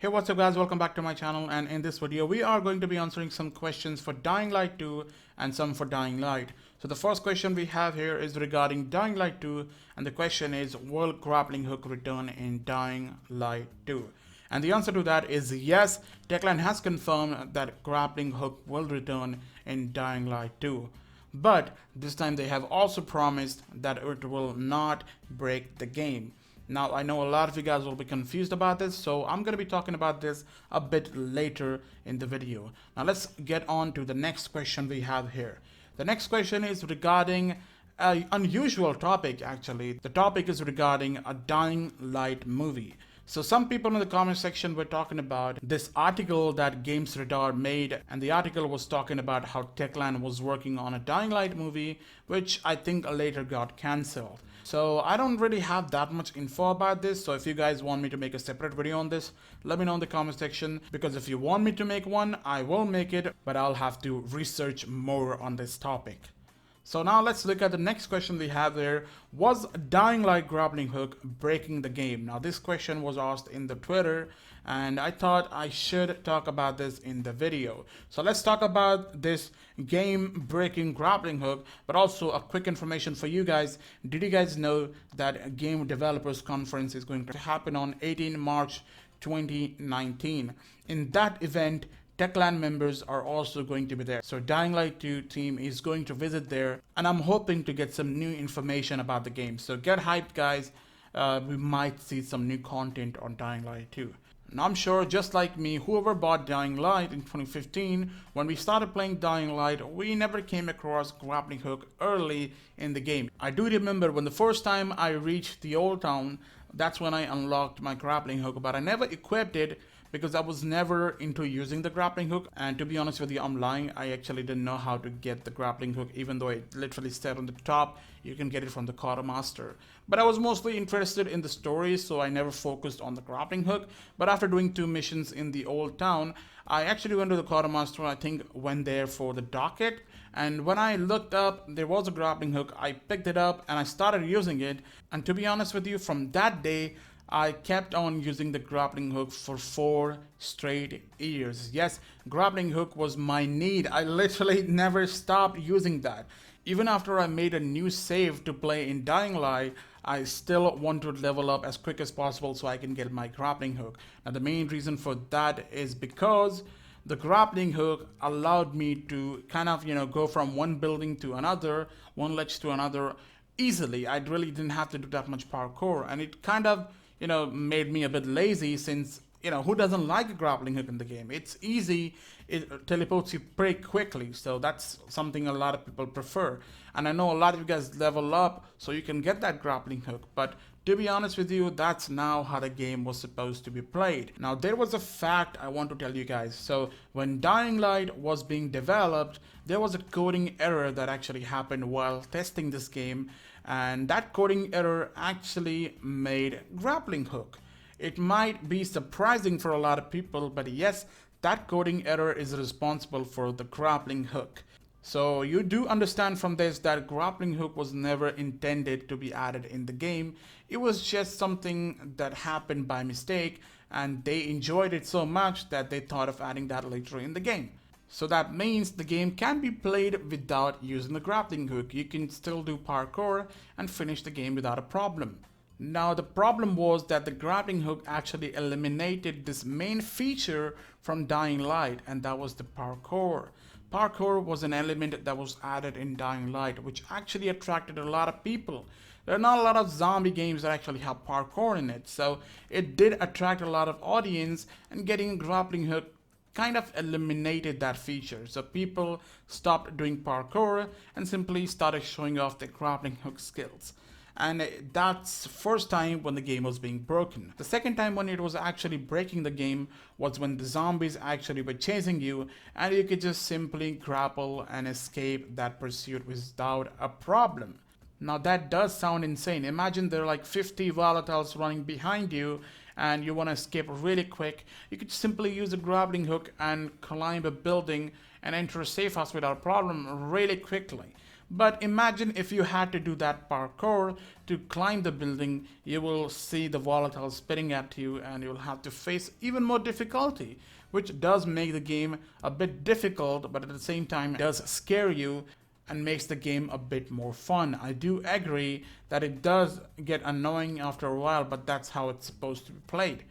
Hey, what's up guys, welcome back to my channel, and in this video we are going to be answering some questions for Dying Light 2 and some for Dying Light. So the first question we have here is regarding Dying Light 2, and the question is, will Grappling Hook return in Dying Light 2? And the answer to that is yes. Techland has confirmed that Grappling Hook will return in Dying Light 2. But this time they have also promised that it will not break the game. Now, I know a lot of you guys will be confused about this, so I'm going to be talking about this a bit later in the video. Now, let's get on to the next question we have here. The next question is regarding an unusual topic, actually. The topic is regarding a Dying Light movie. So some people in the comment section were talking about this article that Games Radar made, and the article was talking about how Techland was working on a Dying Light movie, which I think later got cancelled. So I don't really have that much info about this, so if you guys want me to make a separate video on this, let me know in the comment section, because if you want me to make one, I will make it, but I'll have to research more on this topic. So now let's look at the next question we have there. Was Dying Light Grappling Hook breaking the game? Now this question was asked in the Twitter, and I thought I should talk about this in the video. So let's talk about this game breaking grappling hook, but also a quick information for you guys. Did you guys know that Game Developers Conference is going to happen on 18 March 2019? In that event, Techland members are also going to be there. So Dying Light 2 team is going to visit there, and I'm hoping to get some new information about the game. So get hyped, guys. We might see some new content on Dying Light 2. And I'm sure, just like me, whoever bought Dying Light in 2015, when we started playing Dying Light, we never came across Grappling Hook early in the game. I do remember when the first time I reached the old town, that's when I unlocked my Grappling Hook, but I never equipped it because I was never into using the grappling hook. And to be honest with you, I'm lying. I actually didn't know how to get the grappling hook, even though it literally said on the top you can get it from the quartermaster. But I was mostly interested in the story, so I never focused on the grappling hook. But after doing 2 missions in the old town, I actually went to the quartermaster. I think went there for the docket, and when I looked up, there was a grappling hook. I picked it up and I started using it, and to be honest with you, from that day I kept on using the grappling hook for 4 straight years. Yes, grappling hook was my need. I literally never stopped using that. Even after I made a new save to play in Dying Light, I still want to level up as quick as possible so I can get my grappling hook. Now the main reason for that is because the grappling hook allowed me to kind of, go from one building to another, one ledge to another easily. I really didn't have to do that much parkour, and it kind of made me a bit lazy, since who doesn't like a grappling hook in the game? It's easy, it teleports you pretty quickly, so that's something a lot of people prefer. And I know a lot of you guys level up so you can get that grappling hook, but to be honest with you, that's now how the game was supposed to be played. Now there was a fact I want to tell you guys. So when Dying Light was being developed, there was a coding error that actually happened while testing this game, and that coding error actually made grappling hook. It might be surprising for a lot of people, but yes, that coding error is responsible for the grappling hook. So you do understand from this that grappling hook was never intended to be added in the game. It was just something that happened by mistake, and they enjoyed it so much that they thought of adding that later in the game. So that means the game can be played without using the grappling hook. You can still do parkour and finish the game without a problem. Now the problem was that the grappling hook actually eliminated this main feature from Dying Light, and that was the parkour. Parkour was an element that was added in Dying Light, which actually attracted a lot of people. There are not a lot of zombie games that actually have parkour in it, so it did attract a lot of audience, and getting a grappling hook kind of eliminated that feature. So people stopped doing parkour and simply started showing off their grappling hook skills. And that's the first time when the game was being broken. The second time when it was actually breaking the game was when the zombies actually were chasing you, and you could just simply grapple and escape that pursuit without a problem. Now that does sound insane. Imagine there are like 50 volatiles running behind you and you want to escape really quick. You could simply use a grappling hook and climb a building and enter a safe house without a problem really quickly. But imagine if you had to do that parkour to climb the building, you will see the volatile spitting at you and you'll have to face even more difficulty, which does make the game a bit difficult, but at the same time does scare you and makes the game a bit more fun. I do agree that it does get annoying after a while, but that's how it's supposed to be played.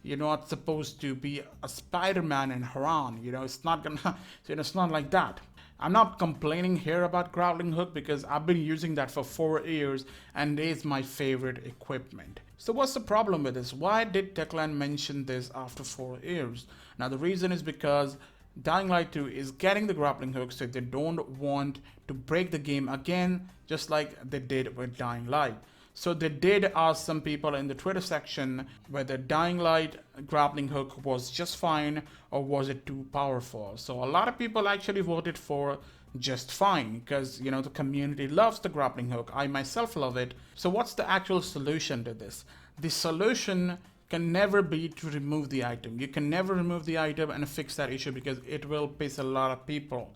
You're not supposed to be a Spider-Man in Haran. It's not gonna, it's not like that. I'm not complaining here about Grappling Hook because I've been using that for 4 years and it is my favorite equipment. So what's the problem with this? Why did Techland mention this after 4 years? Now the reason is because Dying Light 2 is getting the grappling hook, so they don't want to break the game again, just like they did with Dying Light. So they did ask some people in the Twitter section whether Dying Light grappling hook was just fine or was it too powerful. So a lot of people actually voted for just fine because the community loves the grappling hook. I myself love it. So what's the actual solution to this? The solution can never be to remove the item. You can never remove the item and fix that issue because it will piss a lot of people.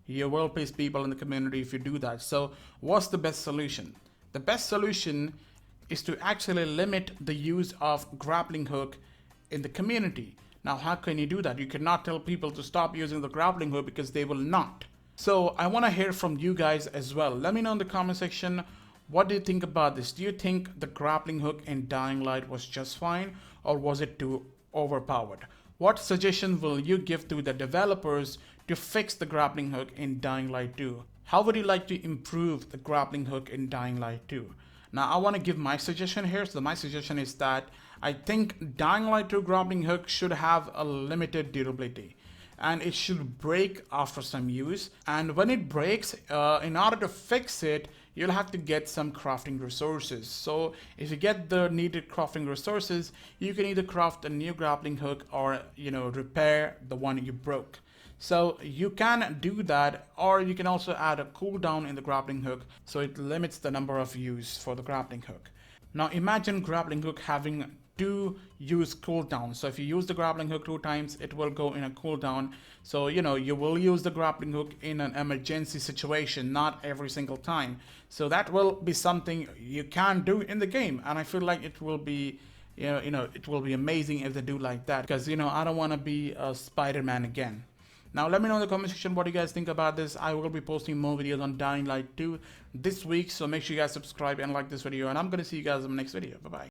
You will piss people in the community if you do that. So what's the best solution? The best solution is to actually limit the use of grappling hook in the community. Now, how can you do that? You cannot tell people to stop using the grappling hook because they will not. So I want to hear from you guys as well. Let me know in the comment section, what do you think about this? Do you think the grappling hook in Dying Light was just fine or was it too overpowered? What suggestion will you give to the developers to fix the grappling hook in Dying Light 2? How would you like to improve the grappling hook in Dying Light 2? Now I want to give my suggestion here. So my suggestion is that I think Dying Light 2 grappling hook should have a limited durability and it should break after some use. And when it breaks, in order to fix it, you'll have to get some crafting resources. So if you get the needed crafting resources, you can either craft a new grappling hook or repair the one you broke. So you can do that, or you can also add a cooldown in the grappling hook so it limits the number of use for the grappling hook. Now imagine grappling hook having 2 use cooldown. So if you use the grappling hook 2 times, it will go in a cooldown. So you will use the grappling hook in an emergency situation, not every single time. So that will be something you can do in the game, and I feel like it will be it will be amazing if they do like that, because I don't want to be a Spider-Man again. Now let me know in the comment section what you guys think about this. I will be posting more videos on Dying Light 2 this week, so make sure you guys subscribe and like this video, and I'm going to see you guys in the next video. Bye bye.